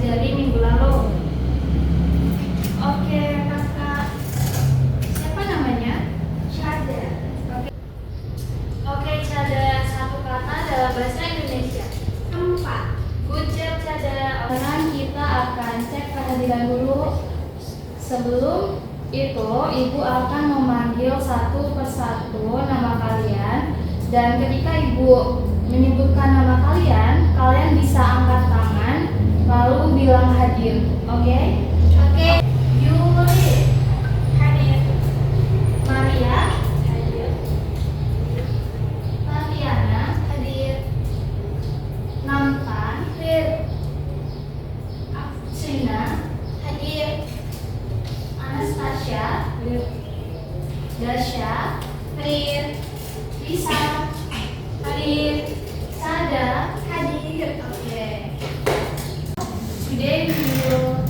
pelajari minggu lalu. Oke, kakak. Siapa namanya? Syada. Oke, Cada. Satu kata dalam bahasa Indonesia. 4. Good job, Cada. Sekarang kita akan cek kehadiran dulu. Sebelum itu, Ibu akan memanggil satu persatu nama kalian. Dan ketika Ibu menyebutkan nama kalian, kalian bisa angkat tangan lalu bilang hadir. Oke? Oke. Yuli, Hadir. Maria, Hadir. Tatiana, Hadir. Nampan, Hadir. Sina, Hadir. Anastasia, Hadir. Dasya, Hadir. Lisa, hadir, Sada. Hadir. Oke. Today we will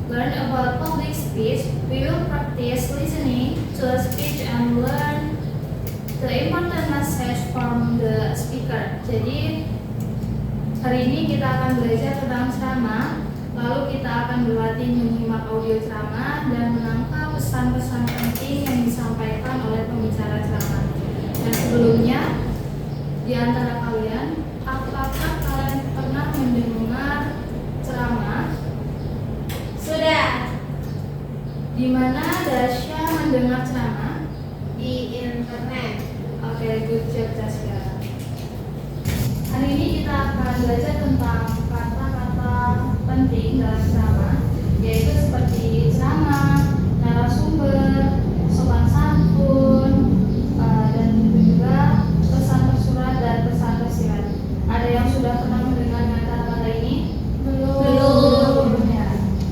learn about public speech. We will practice listening to a speech and learn the important message from the speaker. Jadi hari ini kita akan belajar tentang ceramah. Lalu kita akan berlatih menyimak audio ceramah dan menangkap pesan-pesan penting yang disampaikan oleh pembicara ceramah. Dan sebelumnya, di antara kalian, apakah kalian pernah mendengar ceramah? Sudah. Di mana Dasya mendengar ceramah? Di internet. Oke, good job Dasya. Hari ini kita akan belajar tentang kata-kata penting dalam ceramah, yaitu seperti ceramah, narasumber, sopan santun, dan juga pesan tersurat dan pesan tersirat. Ada yang sudah pernah mendengar kata-kata ini? Belum. Ya.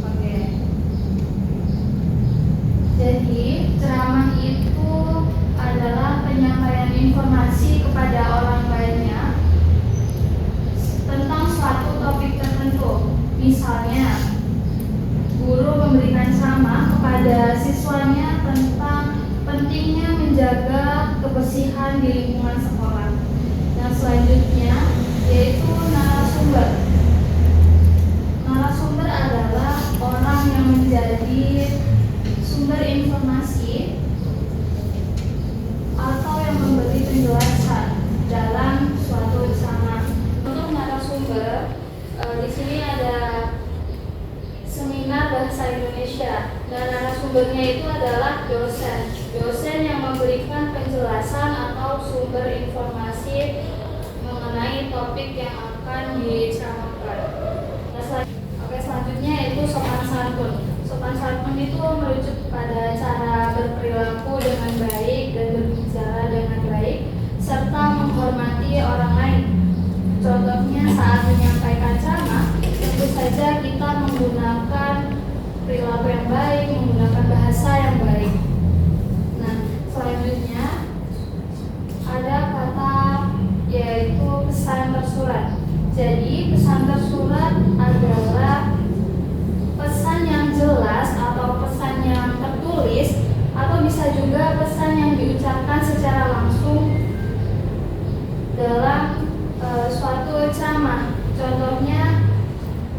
Oke. Jadi ceramah itu adalah penyampaian informasi kepada orang banyak tentang suatu topik tertentu. Misalnya, guru memberikan ceramah kepada siswanya tentang pentingnya menjaga kebersihan di lingkungan sekolah. Yang selanjutnya yaitu narasumber. Narasumber adalah orang yang menjadi sumber informasi atau yang memberi penjelasan dalam suatu ceramah. Untuk narasumber, di sini ada seminar bahasa Indonesia dan narasumbernya itu adalah dosen. Dosen yang memberikan penjelasan atau sumber informasi mengenai topik yang akan diceramahkan. Oke, selanjutnya yaitu sopan santun. Sopan santun itu merujuk pada cara berperilaku dengan baik dan berbicara dengan baik serta menghormati orang lain. Contohnya saat menyampaikan ceramah, tentu saja kita menggunakan perilaku yang baik, menggunakan bahasa yang baik. Nah, selanjutnya ada kata yaitu pesan tersurat. Jadi pesan tersurat adalah pesan yang jelas atau pesan yang tertulis atau bisa juga pesan yang diucapkan secara langsung dalam suatu ceramah. Contohnya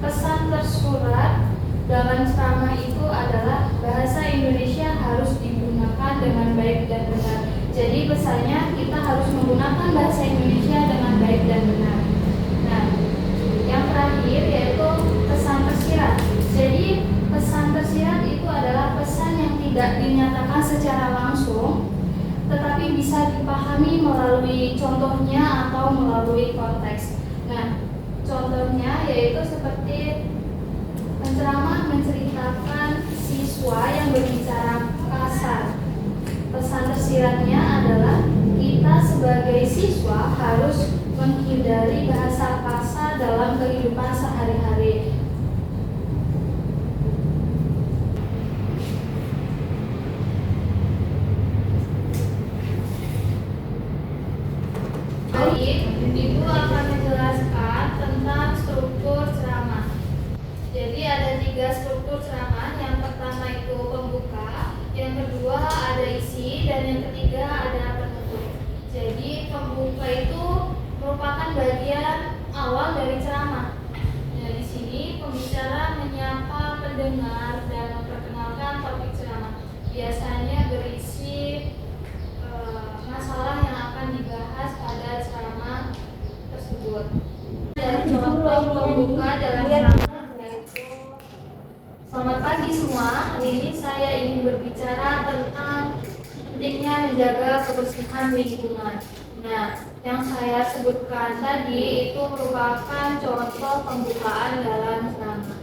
pesan tersurat dalam ceramah itu adalah bahasa Indonesia harus digunakan dengan baik dan benar. Jadi pesannya kita harus menggunakan bahasa Indonesia dengan baik dan benar. Nah, yang terakhir yaitu pesan tersirat. Jadi pesan tersirat itu adalah pesan yang tidak dinyatakan secara langsung, tetapi bisa dipahami melalui contohnya atau melalui konteks. Nah, contohnya yaitu seperti penceramah menceritakan siswa yang berbicara kasar. Pesan tersiratnya adalah kita sebagai siswa harus menghindari bahasa kasar dalam kehidupan sehari-hari. Ibu akan menjelaskan tentang struktur ceramah. Jadi ada 3 struktur ceramah. Yang pertama itu pembuka, yang kedua ada isi, dan yang ketiga ada penutup. Jadi pembuka itu merupakan bagian awal dari ceramah. Nah, di sini pembicara mendengar dan memperkenalkan topik ceramah. Biasanya berisi masalah yang akan dibahas pada ceramah tersebut. Dan contoh pembuka dalam ceramah yaitu, selamat pagi semua. Hari ini saya ingin berbicara tentang pentingnya menjaga kebersihan lingkungan. Nah, yang saya sebutkan tadi itu merupakan contoh pembukaan dalam ceramah.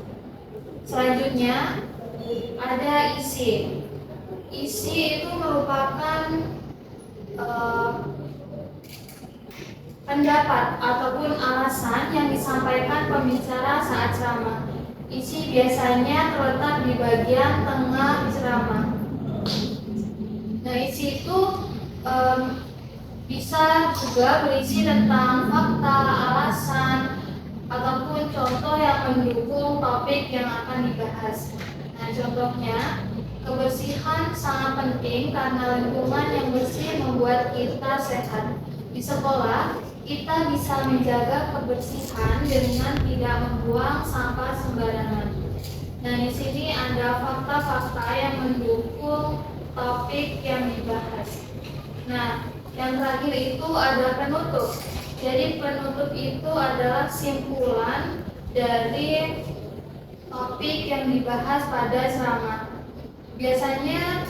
Selanjutnya ada isi. Isi itu merupakan pendapat ataupun alasan yang disampaikan pembicara saat ceramah. Isi biasanya terletak di bagian tengah ceramah. Nah, isi itu bisa juga berisi tentang fakta, alasan, ataupun contoh yang mendukung topik yang akan dibahas. Nah, contohnya, kebersihan sangat penting karena lingkungan yang bersih membuat kita sehat. Di sekolah, kita bisa menjaga kebersihan dengan tidak membuang sampah sembarangan. Nah, di sini ada fakta-fakta yang mendukung topik yang dibahas. Nah, yang terakhir itu ada penutup. Jadi penutup itu adalah simpulan dari topik yang dibahas pada ceramah. Biasanya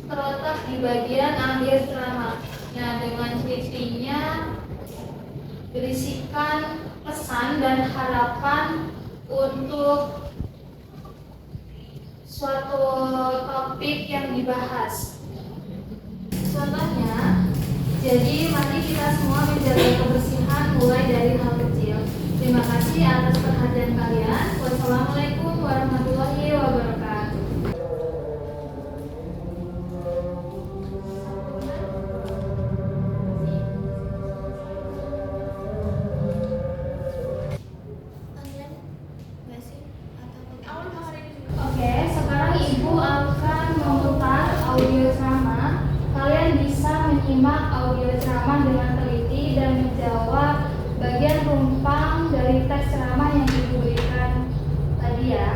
terletak di bagian akhir ceramah. Nah, dengan cirinya berisikan pesan dan harapan untuk suatu topik yang dibahas. Contohnya, jadi mari kita semua menjaga kebersihan mulai dari hal kecil. Terima kasih atas perhatian kalian. Wassalamualaikum warahmatullahi wabarakatuh. Oke, sekarang Ibu akan memutar audio ceramah. Kalian bisa menyimak audio ceramah dengan teliti dan menjawab bagian rumpang dari teks ceramah yang Ibu berikan tadi ya.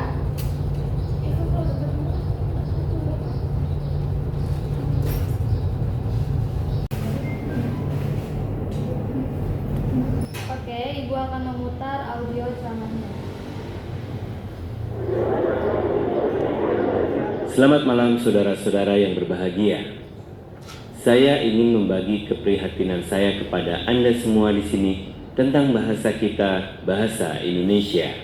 Oke, Ibu akan memutar audio ceramahnya. Selamat malam saudara-saudara yang berbahagia. Saya ingin membagi keprihatinan saya kepada Anda semua di sini tentang bahasa kita, bahasa Indonesia.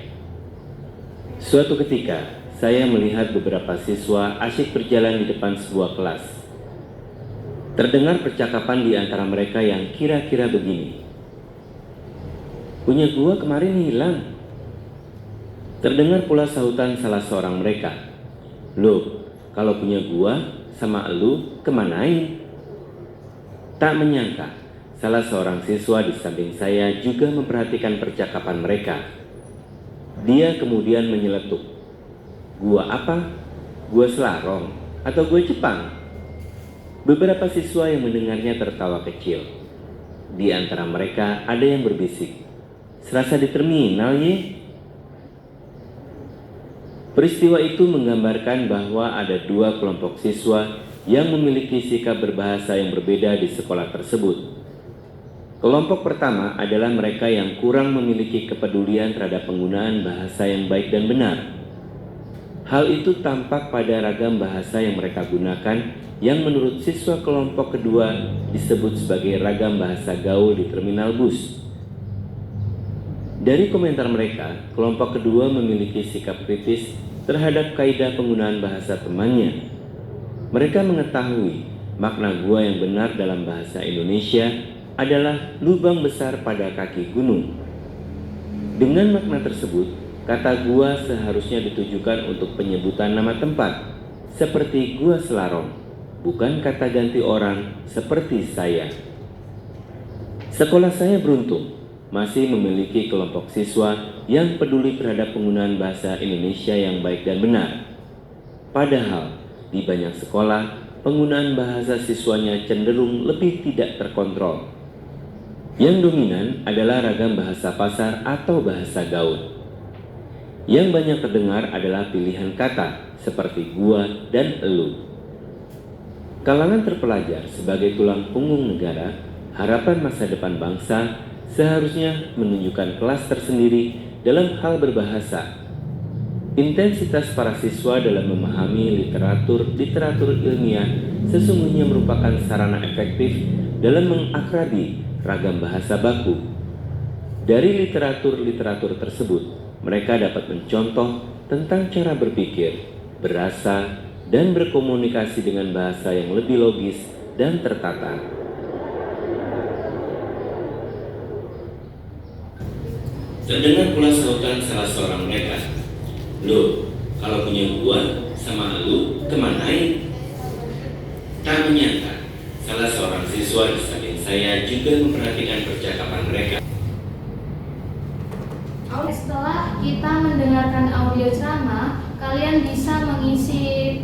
Suatu ketika, saya melihat beberapa siswa asyik berjalan di depan sebuah kelas. Terdengar percakapan di antara mereka yang kira-kira begini. "Punya gua kemarin hilang." Terdengar pula sahutan salah seorang mereka. "Loh, kalau punya gua sama elu kemanain?" Tak menyangka, salah seorang siswa di samping saya juga memperhatikan percakapan mereka. Dia kemudian menyeletuk, "Gua apa? Gua Selarong atau gua Jepang?" Beberapa siswa yang mendengarnya tertawa kecil. Di antara mereka ada yang berbisik, "Serasa di terminal ye." Peristiwa itu menggambarkan bahwa ada dua kelompok siswa yang memiliki sikap berbahasa yang berbeda di sekolah tersebut. Kelompok pertama adalah mereka yang kurang memiliki kepedulian terhadap penggunaan bahasa yang baik dan benar. Hal itu tampak pada ragam bahasa yang mereka gunakan, yang menurut siswa kelompok kedua disebut sebagai ragam bahasa gaul di terminal bus. Dari komentar mereka, kelompok kedua memiliki sikap kritis terhadap kaidah penggunaan bahasa temannya. Mereka mengetahui makna gua yang benar dalam bahasa Indonesia adalah lubang besar pada kaki gunung. Dengan makna tersebut, kata gua seharusnya ditujukan untuk penyebutan nama tempat, seperti Gua Selarong, bukan kata ganti orang seperti saya. Sekolah saya beruntung masih memiliki kelompok siswa yang peduli terhadap penggunaan bahasa Indonesia yang baik dan benar. Padahal di banyak sekolah, penggunaan bahasa siswanya cenderung lebih tidak terkontrol. Yang dominan adalah ragam bahasa pasar atau bahasa gaul. Yang banyak terdengar adalah pilihan kata seperti gua dan elu. Kalangan terpelajar sebagai tulang punggung negara, harapan masa depan bangsa seharusnya menunjukkan kelas tersendiri dalam hal berbahasa. Intensitas para siswa dalam memahami literatur ilmiah sesungguhnya merupakan sarana efektif dalam mengakrabi ragam bahasa baku. Dari literatur tersebut, mereka dapat mencontoh tentang cara berpikir, berasa, dan berkomunikasi dengan bahasa yang lebih logis dan tertata. Terdengar pula sahutan salah seorang mereka, "Loh, kalau punya gua sama lu kemanain?" Tak menyangka, salah seorang siswa di samping saya juga memperhatikan percakapan mereka. Setelah kita mendengarkan audio ceramah, kalian bisa mengisi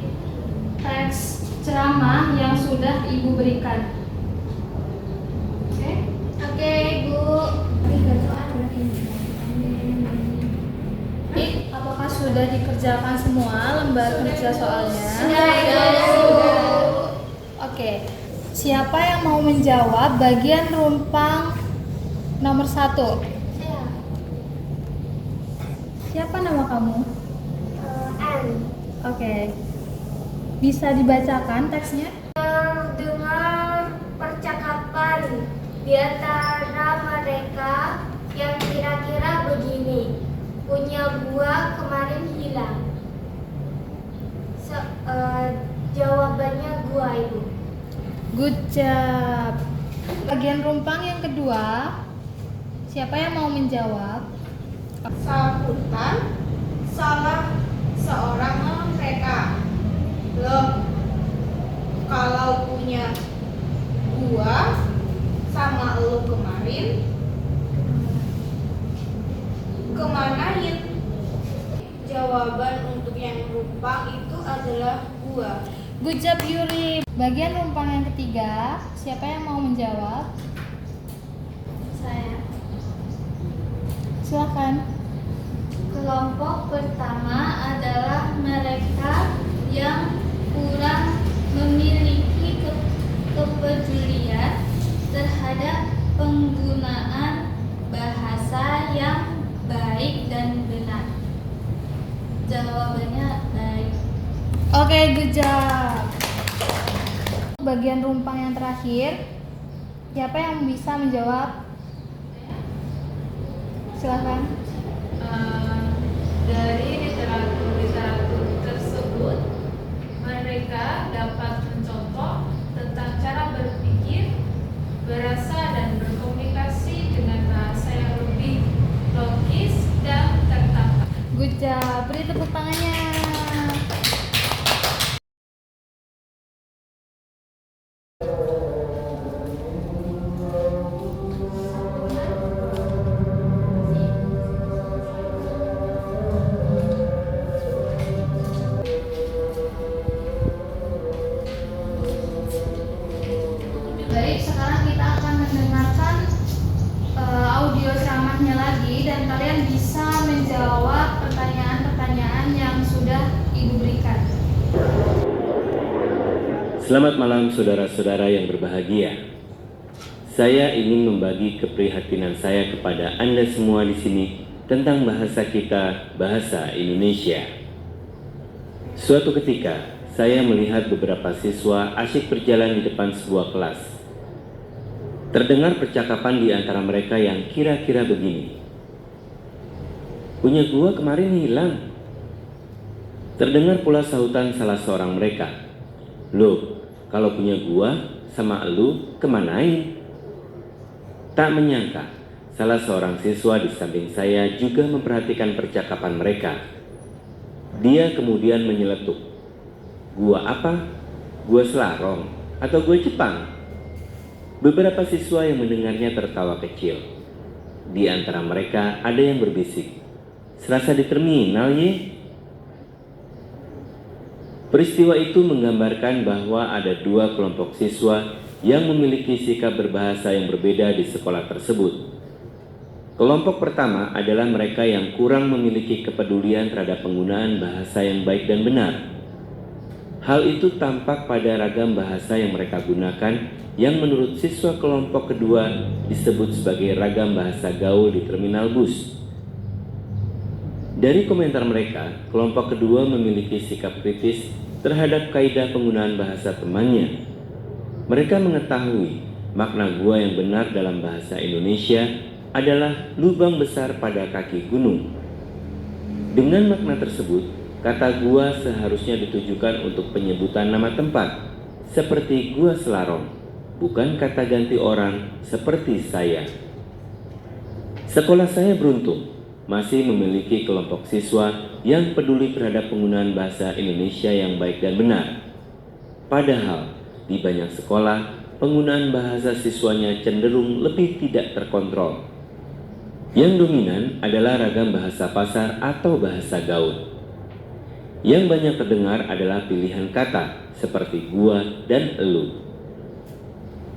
teks ceramah yang sudah Ibu berikan. Oke? Oke, Bu. Apakah sudah dikerjakan semua lembar kerja soalnya? Sudah. Oke. Siapa yang mau menjawab bagian rumpang nomor 1? Siapa nama kamu? N. Oke. Bisa dibacakan teksnya? Dengar percakapan di antara mereka yang kira-kira begini. Punya gua kemarin hilang. Jawabannya gua, Ibu. Good job. Bagian rumpang yang kedua, siapa yang mau menjawab? Sahutan salah seorang mereka. Loh, kalau punya gua sama lo kemarin, kemanain? Jawaban untuk yang rumpang itu adalah gua. Good job Yuri. Bagian rumpang yang ketiga, siapa yang mau menjawab? Saya. Silakan. Kelompok pertama adalah mereka yang kurang memiliki kepedulian terhadap penggunaan bahasa yang baik dan benar. Jawabannya baik. Oke, good job. Bagian rumpang yang terakhir, siapa yang bisa menjawab? Silakan. Dari literatur tersebut, mereka dapat mencontoh tentang cara berpikir, berasa, dan berkomunikasi dengan bahasa yang lebih logis dan tertata. Good job. Beri tepuk tangannya. Baik, sekarang kita akan mendengarkan audio ceramahnya lagi dan kalian bisa menjawab pertanyaan-pertanyaan yang sudah Ibu berikan. Selamat malam saudara-saudara yang berbahagia. Saya ingin membagi keprihatinan saya kepada Anda semua di sini tentang bahasa kita, bahasa Indonesia. Suatu ketika, saya melihat beberapa siswa asyik berjalan di depan sebuah kelas. Terdengar percakapan di antara mereka yang kira-kira begini. "Punya gua kemarin hilang." Terdengar pula sahutan salah seorang mereka. "Loh, kalau punya gua sama elu kemanain?" Tak menyangka, salah seorang siswa di samping saya juga memperhatikan percakapan mereka. Dia kemudian menyeletuk, "Gua apa? Gua Selarong atau gua Jepang?" Beberapa siswa yang mendengarnya tertawa kecil. Di antara mereka ada yang berbisik, "Serasa di terminal ye." Peristiwa itu menggambarkan bahwa ada dua kelompok siswa yang memiliki sikap berbahasa yang berbeda di sekolah tersebut. Kelompok pertama adalah mereka yang kurang memiliki kepedulian terhadap penggunaan bahasa yang baik dan benar. Hal itu tampak pada ragam bahasa yang mereka gunakan yang menurut siswa kelompok kedua disebut sebagai ragam bahasa gaul di terminal bus. Dari komentar mereka, kelompok kedua memiliki sikap kritis terhadap kaidah penggunaan bahasa temannya. Mereka mengetahui makna gua yang benar dalam bahasa Indonesia adalah lubang besar pada kaki gunung. Dengan makna tersebut, kata gua seharusnya ditujukan untuk penyebutan nama tempat, seperti Gua Selarong, bukan kata ganti orang seperti saya. Sekolah saya beruntung masih memiliki kelompok siswa yang peduli terhadap penggunaan bahasa Indonesia yang baik dan benar. Padahal, di banyak sekolah, penggunaan bahasa siswanya cenderung lebih tidak terkontrol. Yang dominan adalah ragam bahasa pasar atau bahasa gaul. Yang banyak terdengar adalah pilihan kata seperti gua dan elu.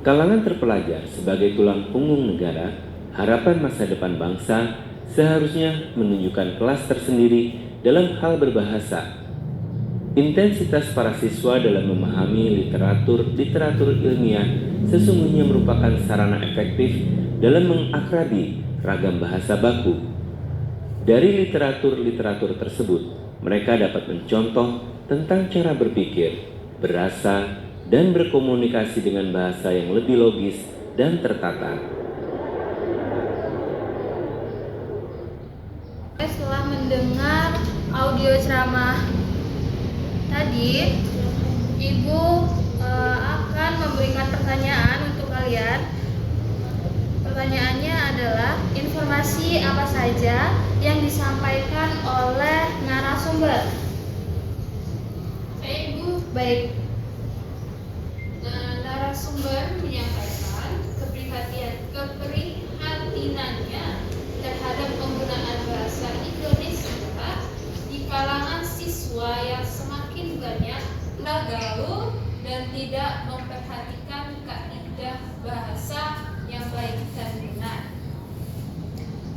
Kalangan terpelajar sebagai tulang punggung negara, harapan masa depan bangsa seharusnya menunjukkan kelas tersendiri dalam hal berbahasa. Intensitas para siswa dalam memahami literatur ilmiah sesungguhnya merupakan sarana efektif dalam mengakrabi ragam bahasa baku. Dari literatur tersebut, mereka dapat mencontoh tentang cara berpikir, berasa, dan berkomunikasi dengan bahasa yang lebih logis dan tertata. Setelah mendengar audio ceramah tadi, Ibu akan memberikan pertanyaan untuk kalian. Pertanyaannya adalah informasi apa saja yang disampaikan oleh narasumber. Saya Ibu. Baik, Narasumber menyampaikan keprihatinannya terhadap penggunaan bahasa Indonesia di kalangan siswa yang semakin banyak gaul dan tidak memperhatikan kaidah bahasa yang baik dan benar.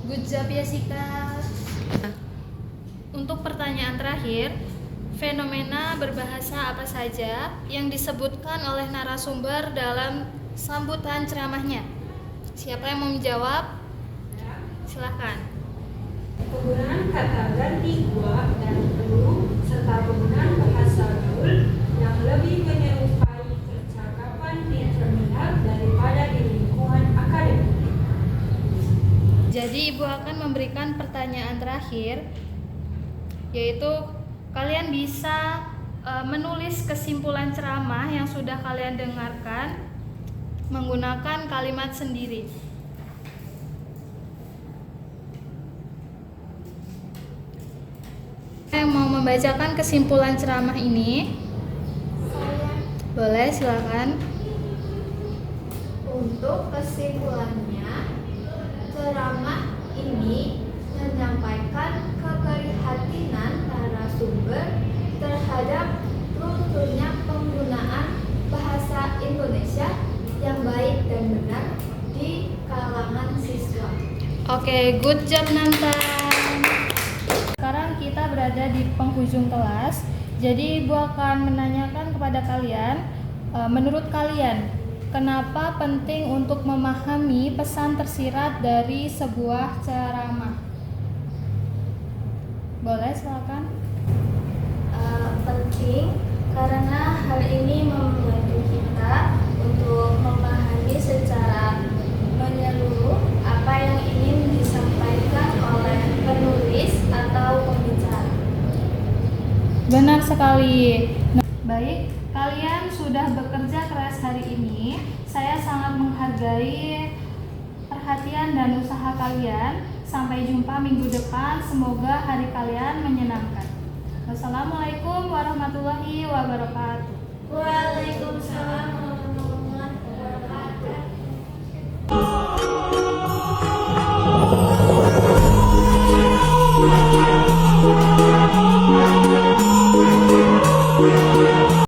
good job ya Sika. Untuk pertanyaan terakhir, fenomena berbahasa apa saja yang disebutkan oleh narasumber dalam sambutan ceramahnya? Siapa yang mau menjawab? Silahkan. Penggunaan kata ganti gua dan elu serta penggunaan bahasa gaul yang lebih menyerupai percakapan di terminal daripada di lingkungan akademik. Jadi Ibu akan memberikan pertanyaan terakhir, yaitu kalian bisa menulis kesimpulan ceramah yang sudah kalian dengarkan menggunakan kalimat sendiri. Yang mau membacakan kesimpulan ceramah ini? Boleh, silakan. Untuk kesimpulannya, ceramah ini menyampaikan keprihatinan narasumber terhadap runtuhnya penggunaan bahasa Indonesia yang baik dan benar di kalangan siswa. Oke, good job Nantan. Sekarang kita berada di penghujung kelas. Jadi Ibu akan menanyakan kepada kalian, menurut kalian, kenapa penting untuk memahami pesan tersirat dari sebuah ceramah? Boleh, silakan. Penting karena hal ini membantu kita untuk memahami secara menyeluruh apa yang ingin disampaikan oleh penulis atau pembicara. Benar sekali. Baik, kalian sudah bekerja keras hari ini. Saya sangat menghargai perhatian dan usaha kalian. Sampai jumpa minggu depan. Semoga hari kalian menyenangkan. Wassalamualaikum warahmatullahi wabarakatuh. Waalaikumsalam.